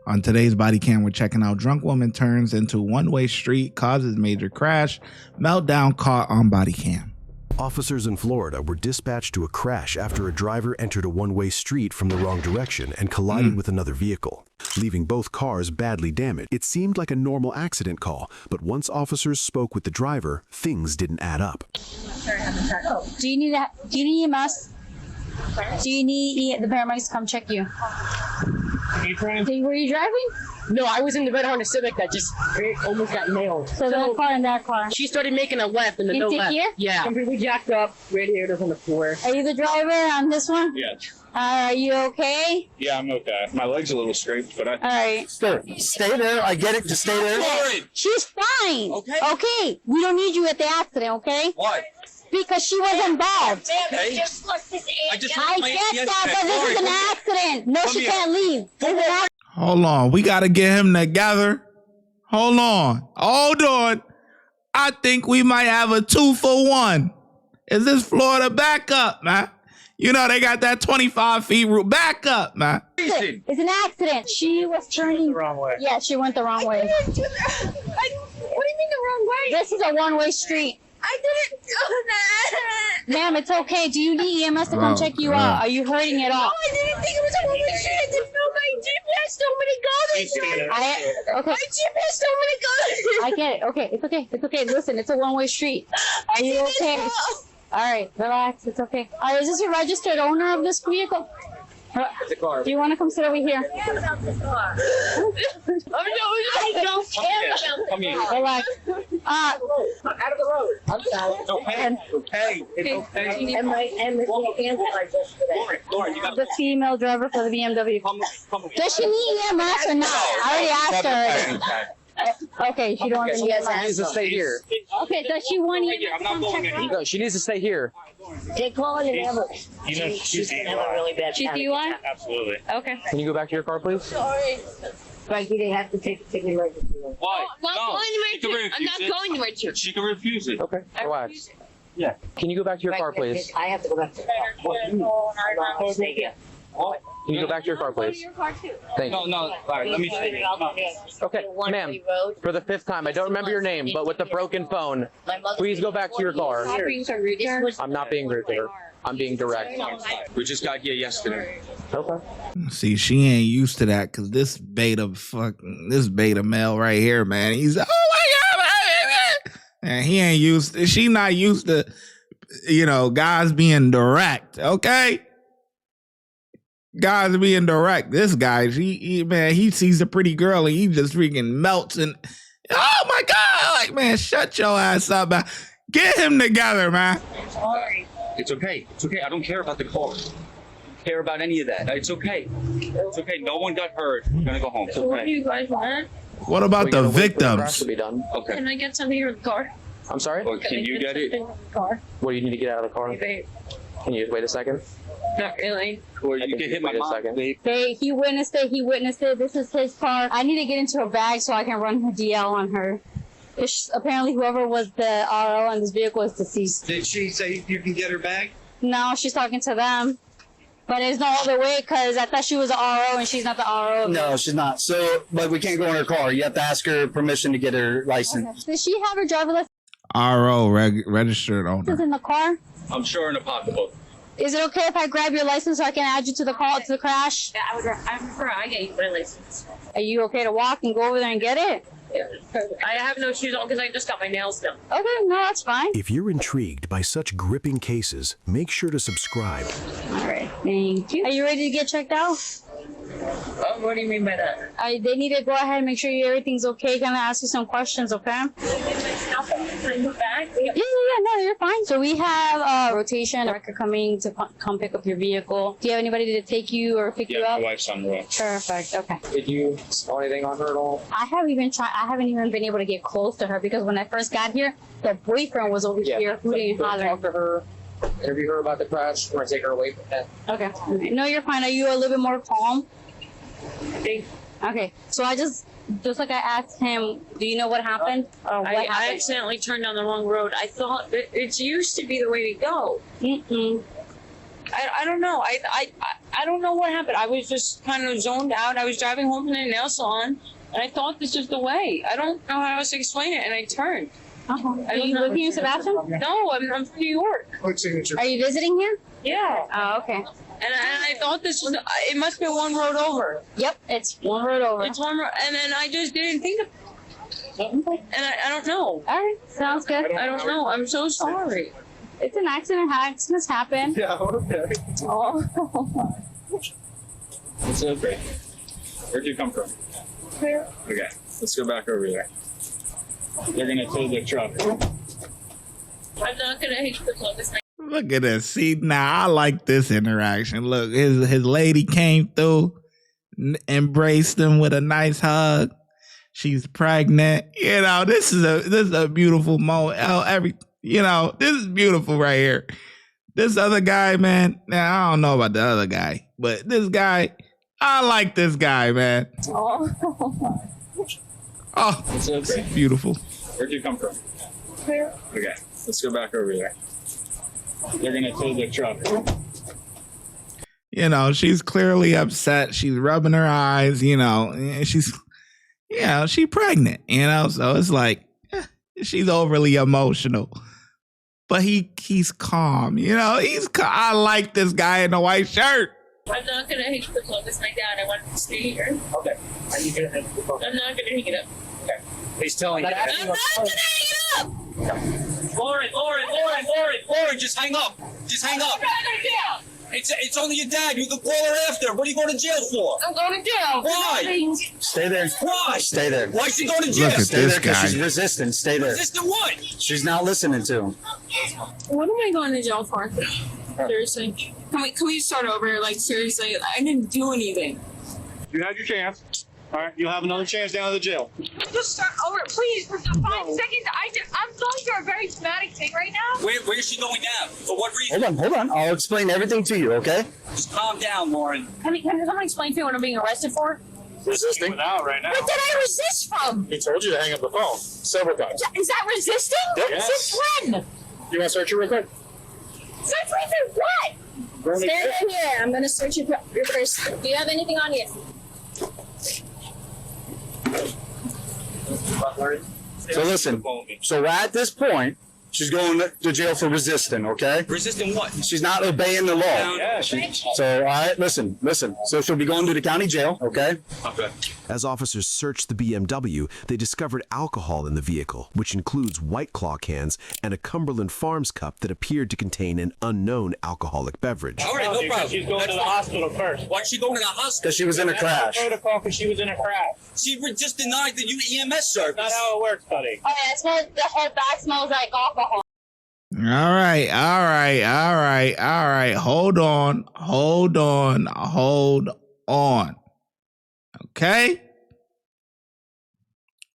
On today's body cam, we're checking out drunk woman turns into one-way street, causes major crash, meltdown caught on body cam. Officers in Florida were dispatched to a crash after a driver entered a one-way street from the wrong direction and collided with another vehicle, leaving both cars badly damaged. It seemed like a normal accident call, but once officers spoke with the driver, things didn't add up. Do you need EMS? Do you need the paramedics to come check you? Were you driving? No, I was in the red Honda Civic that just almost got nailed. So that car and that car. She started making a left and the no left. Here? Yeah. Completely jacked up, radiators on the floor. Are you the driver on this one? Yeah. Are you okay? Yeah, I'm okay. My leg's a little scraped, but All right. Stay there. I get it. Just stay there. She's fine. Okay. Okay. We don't need you at the accident, okay? Why? Because she was involved. Okay. I get that, but this is an accident. No, she can't leave. This is an accident. Hold on. We got to get him together. Hold on. I think we might have a 2-for-1. Is this Florida backup, man? You know, they got that 25 feet route. Back up, man. It's an accident. She was turning the wrong way. Yeah, she went the wrong way. What do you mean the wrong way? This is a one-way street. I didn't do that. Ma'am, it's okay. Do you need EMS to come check you out? Are you hurting at all? No, I didn't think it was a one-way street. I didn't know my GPS told me to go this way. Okay. My GPS told me to go this way. I get it. Okay, it's okay. It's okay. Listen, it's a one-way street. Are you okay? All right, relax. It's okay. All right, is this your registered owner of this vehicle? It's a car. Do you want to come sit over here? About the car. I don't care about Come here. Relax. Out of the road. I'm sorry. It's okay. It's okay. And my hands are just today. Lauren, you got The female driver for the BMW. come. Does she need EMS or not? I already asked her. Okay, she don't want She EMS. needs to stay here. Okay, does she want EMS? I'm not going in. No, she needs to stay here. They call it an ever. She's gonna have a really bad She's DUI? Absolutely. Okay. Can you go back to your car, please? Sorry. Frankie, they have to take the emergency room. Why? I'm not going to my church. I'm not going to my church. She can refuse it. Okay, relax. Yeah. Can you go back to your car, please? I have to go back to the car. Stay here. Can you go back to your car, please? Thank you. No. All right, let me see. Okay, ma'am, for the 5th time, I don't remember your name, but with the broken phone, please go back to your car. I'm not being rude to her. I'm being direct. We just got here yesterday. Okay. See, she ain't used to that because this beta male right here, man. He's, oh my God. And he ain't she not used to, guys being direct, okay? Guys being direct. This guy, he sees a pretty girl and he just freaking melts and, oh my God, like, man, shut your ass up, man. Get him together, man. It's okay. It's okay. I don't care about the car. I don't care about any of that. It's okay. It's okay. No one got hurt. We're gonna go home. It's What do okay. you guys want? What about We the gotta wait for the crash victims? to be done. Okay. Can I get something from the car? I'm sorry? Well, can you get it? Car. What do you need to get out of the car? Can you just wait a second? Not really. Or I you think can hit my wait a mom, second. babe. He witnessed it. This is his car. I need to get into a bag so I can run her DL on her. Apparently, whoever was the RO on this vehicle is deceased. Did she say you can get her back? No, she's talking to them. But there's no other way because I thought she was the RO and she's not the RO. No, she's not. So, but we can't go in her car. You have to ask her permission to get her license. Okay. Does she have her driver's license RO, registered owner. in the car? I'm sure in a pocketbook. Is it okay if I grab your license so I can add you to the call to the crash? Yeah, I prefer I get my license. Are you okay to walk and go over there and get it? I have no shoes on because I just got my nails done. Okay, no, that's fine. If you're intrigued by such gripping cases, make sure to subscribe. All right, thank you. Are you ready to get checked out? What do you mean by that? They need to go ahead and make sure everything's okay. Gonna ask you some questions, okay? Can I go back? Yeah, no, you're fine. So we have a rotation worker coming to come pick up your vehicle. Do you have anybody to take you or pick you Yeah, up? my wife's on the way. Perfect, okay. Did you smell anything on her at all? I haven't even been able to get close to her because when I first got here, the boyfriend was over here hooting and hollering. Talk to her, interview her about the crash, or take her away from that. Okay. No, you're fine. Are you a little bit more calm? Okay. So I just like I asked him, do you know what happened? Or what I happened? accidentally turned down the wrong road. I thought it used to be the way to go. Mm-mm. I don't know. I don't know what happened. I was just kind of zoned out. I was driving home from the nail salon, and I thought this was the way. I don't know how else to explain it, and I turned. Are you living in Sebastian? No, I'm from New York. Are you visiting here? Yeah. Oh, okay. And I thought this was, it must be one road over. Yep, it's one road over. It's one road, and then I just didn't think of it. And I don't know. All right, sounds good. I don't know. I'm so sorry. It's an accident. Accidents happen. Yeah, okay. Oh. It's okay. Where'd you come from? Here. Okay, let's go back over there. They're gonna tow the truck. I'm not gonna hit the club this night. Look at this. See, now I like this interaction. Look, his lady came through, embraced him with a nice hug. She's pregnant. You know, this is a beautiful moment. This is beautiful right here. This other guy, man. Now I don't know about the other guy, but this guy, I like this guy, man. Oh. Oh, It's okay. beautiful. Where'd you come from? Here. Okay, let's go back over there. They're gonna tow the truck. You know, she's clearly upset. She's rubbing her eyes, and she's pregnant, so it's like she's overly emotional. But he's calm, I like this guy in the white shirt. I'm not gonna hit the club this night down. I want to stay here. Okay. Are you gonna hit the phone? I'm not gonna hang it up. Okay. He's telling you. I'm not gonna hang it up! Lauren, just hang up. Just hang up. It's only your dad. You can call her after. What are you going to jail for? I'm going to jail. Why? Stay there. Why? Stay there. Why is she going to jail? Look at Stay this there because guy. she's resistant. Stay there. Resistant what? She's not listening to him. What am I going to jail for? Seriously. Can we start over? Like, seriously, I didn't do anything. You had your chance. All right, you'll have another chance down at the jail. Just start over, please, for 5 seconds. I'm going through a very traumatic thing right now. Where's she going down? For what reason? Hold on. I'll explain everything to you, okay? Just calm down, Lauren. Can someone explain to me what I'm being arrested for? Resisting out right now. What did I resist from? He told you to hang up the phone several times. Is that resisting? Yes. Since when? You want to search it real quick? Since when for what? Stand in here. I'm going to search your purse. Do you have anything on you? So listen. So at this point, she's going to jail for resisting, okay? Resisting what? She's not obeying the law. Yeah. So, all right, listen. So she'll be going to the county jail, okay? Okay. As officers searched the BMW, they discovered alcohol in the vehicle, which includes White Claw cans and a Cumberland Farms cup that appeared to contain an unknown alcoholic beverage. All right, no problem. She's going to the hospital first. Why's she going to the hospital? Because she was in a crash. Protocol because she was in a crash. She just denied the EMS service. That's not how it works, buddy. Oh yeah, the whole bag smells like alcohol. All right. Hold on. Okay.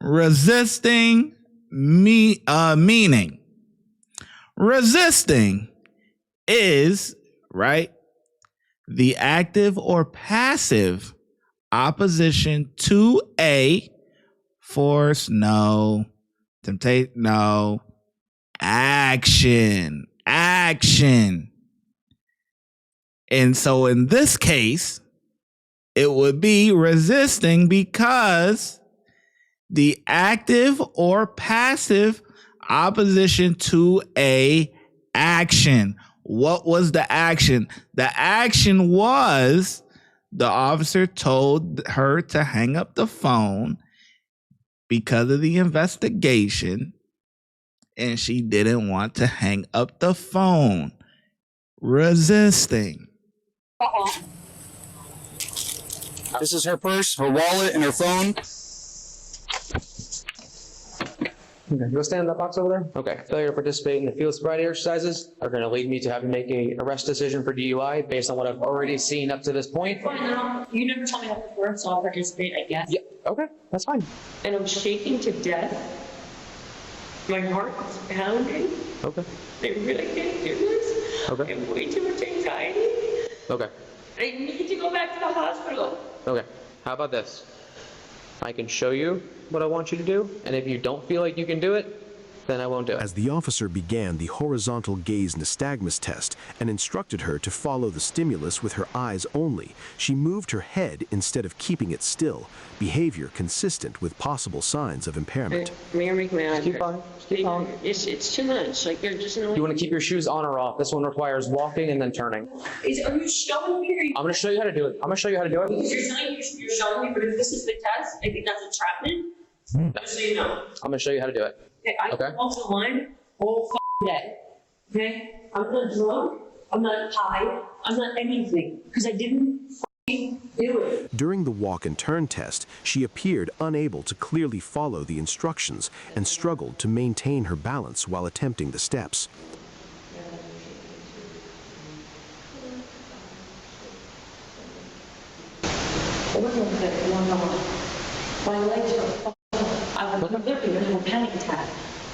Resisting meaning. Resisting is, right, the active or passive opposition to a force, no, temptation, no, action. And so in this case, it would be resisting because the active or passive opposition to a action. What was the action? The action was the officer told her to hang up the phone because of the investigation, and she didn't want to hang up the phone. Resisting. This is her purse, her wallet, and her phone. Okay, go stand in that box over there. Okay. Failure to participate in the field sobriety exercises are going to lead me to have to make a arrest decision for DUI based on what I've already seen up to this point. You never told me how this works, so I'll participate, I guess. Yeah. Okay. That's fine. And I'm shaking to death. My heart is pounding. Okay. I really can't do this. Okay. I have way too much anxiety. Okay. I need to go back to the hospital. Okay. How about this? I can show you what I want you to do, and if you don't feel like you can do it, then I won't do it. As the officer began the horizontal gaze nystagmus test and instructed her to follow the stimulus with her eyes only, she moved her head instead of keeping it still, behavior consistent with possible signs of impairment. Keep on. It's too much. Like you're just. You want to keep your shoes on or off? This one requires walking and then turning. Are you showing me? I'm going to show you how to do it. I'm going to show you how to do it. You're showing me, but if this is the test, I think that's entrapment. Just so you know. I'm going to show you how to do it. I Okay. walk the line all day. Okay? I'm not drunk. I'm not high. I'm not anything because I didn't do it. During the walk and turn test, she appeared unable to clearly follow the instructions and struggled to maintain her balance while attempting the steps. My legs are I'm looking at a panic attack.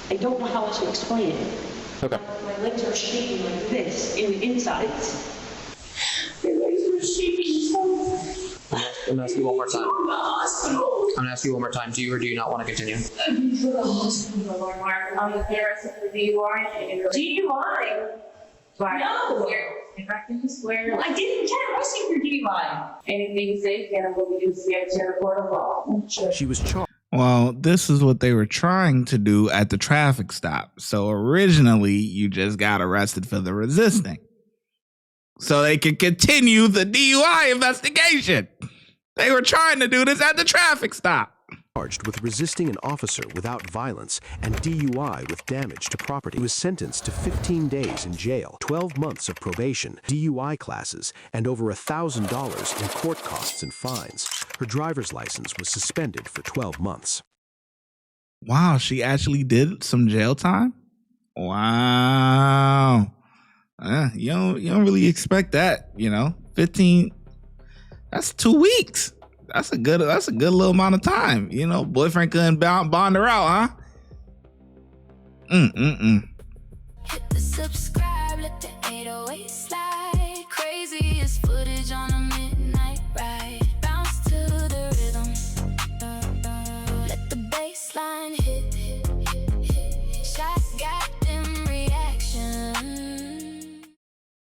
I don't know how else to explain it. Okay. My legs are shaking like this in the insides. My legs are shaking so much. I'm going to ask you one more time. To the hospital. I'm going to ask you one more time. Do you or do you not want to continue? I've been to the hospital, Lord Mark. I'm embarrassed for DUI. DUI? No. I didn't get arrested for DUI. Anything safe, and what we do is get to the court of law. She was charged. Well, this is what they were trying to do at the traffic stop. So originally, you just got arrested for the resisting, so they could continue the DUI investigation. They were trying to do this at the traffic stop. Charged with resisting an officer without violence and DUI with damage to property. He was sentenced to 15 days in jail, 12 months of probation, DUI classes, and over $1,000 in court costs and fines. Her driver's license was suspended for 12 months. Wow, she actually did some jail time? Wow. You don't really expect that, 15, that's 2 weeks. That's a good little amount of time. Boyfriend couldn't bond her out, huh? Hit the subscribe, let the 808 slide.